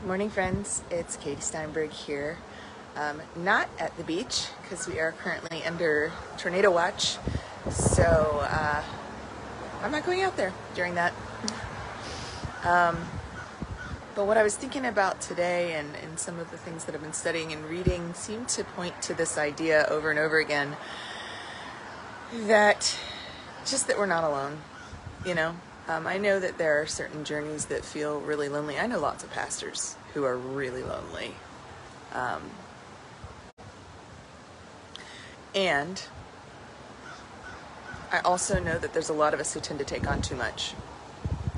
Good morning, friends. It's Katie Steinberg here. Not at the beach because we are currently under tornado watch, so I'm not going out there during that. But what I was thinking about today and some of the things that I've been studying and reading seem to point to this idea over and over again that we're not alone, you know? I know that there are certain journeys that feel really lonely. I know lots of pastors who are really lonely. And I also know that there's a lot of us who tend to take on too much,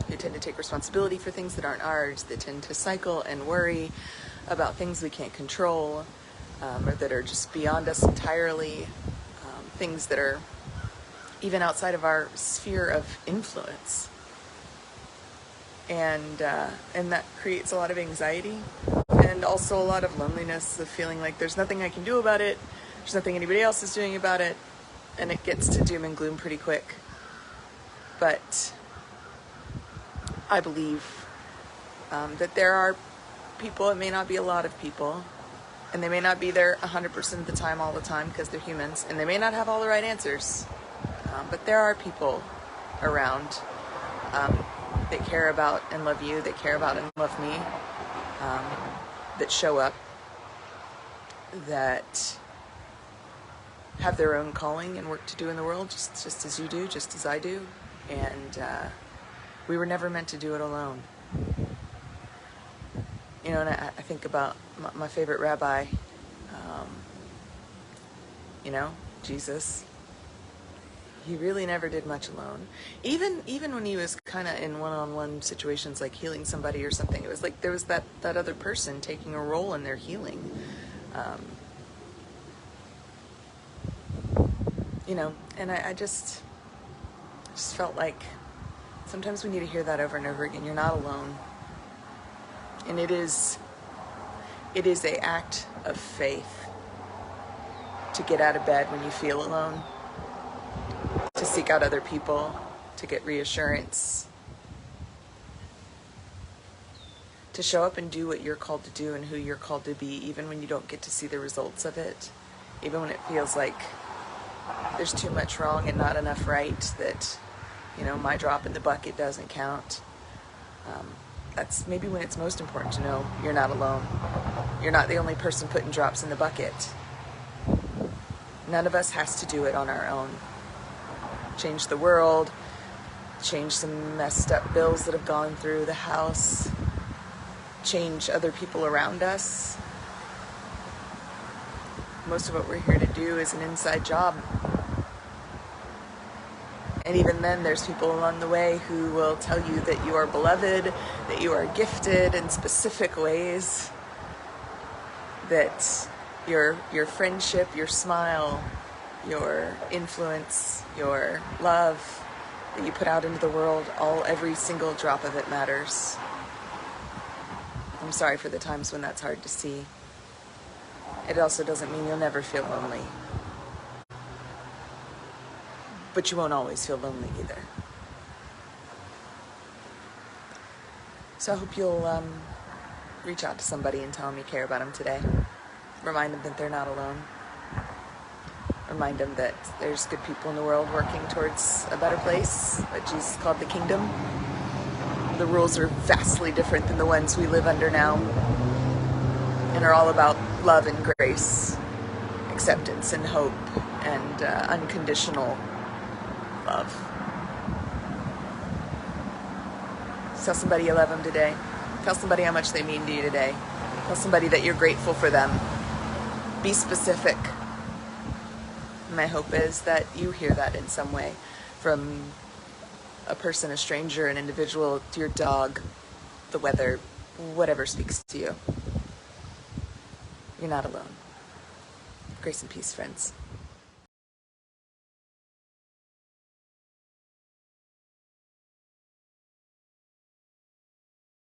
who tend to take responsibility for things that aren't ours, that tend to cycle and worry about things we can't control, or that are just beyond us entirely, things that are even outside of our sphere of influence. And that creates a lot of anxiety and also a lot of loneliness, of feeling like there's nothing I can do about it, there's nothing anybody else is doing about it, and it gets to doom and gloom pretty quick. But I believe that there are people, it may not be a lot of people, and they may not be there 100% of the time all the time because they're humans, and they may not have all the right answers, but there are people around that care about and love you, that care about and love me, that show up, that have their own calling and work to do in the world, just as you do, just as I do. And we were never meant to do it alone. You know, and I think about my favorite rabbi, Jesus. He really never did much alone. Even when he was kind of in one-on-one situations like healing somebody or something, it was like there was that other person taking a role in their healing. And I just felt like sometimes we need to hear that over and over again. You're not alone. And it is an act of faith to get out of bed when you feel alone, to seek out other people, to get reassurance, to show up and do what you're called to do and who you're called to be, even when you don't get to see the results of it, even when it feels like there's too much wrong and not enough right, that, my drop in the bucket doesn't count. That's maybe when it's most important to know you're not alone. You're not the only person putting drops in the bucket. None of us has to do it on our own. Change the world, change some messed up bills that have gone through the house, change other people around us. Most of what we're here to do is an inside job. And even then, there's people along the way who will tell you that you are beloved, that you are gifted in specific ways, that your friendship, your smile, your influence, your love that you put out into the world, every single drop of it matters. I'm sorry for the times when that's hard to see. It also doesn't mean you'll never feel lonely. But you won't always feel lonely either. So I hope you'll reach out to somebody and tell them you care about them today. Remind them that they're not alone. Remind them that there's good people in the world working towards a better place, what Jesus called the kingdom. The rules are vastly different than the ones we live under now, and are all about love and grace, acceptance and hope, and unconditional love. Tell somebody you love them today. Tell somebody how much they mean to you today. Tell somebody that you're grateful for them. Be specific. My hope is that you hear that in some way, from a person, a stranger, an individual, to your dog, the weather, whatever speaks to you. You're not alone. Grace and peace, friends.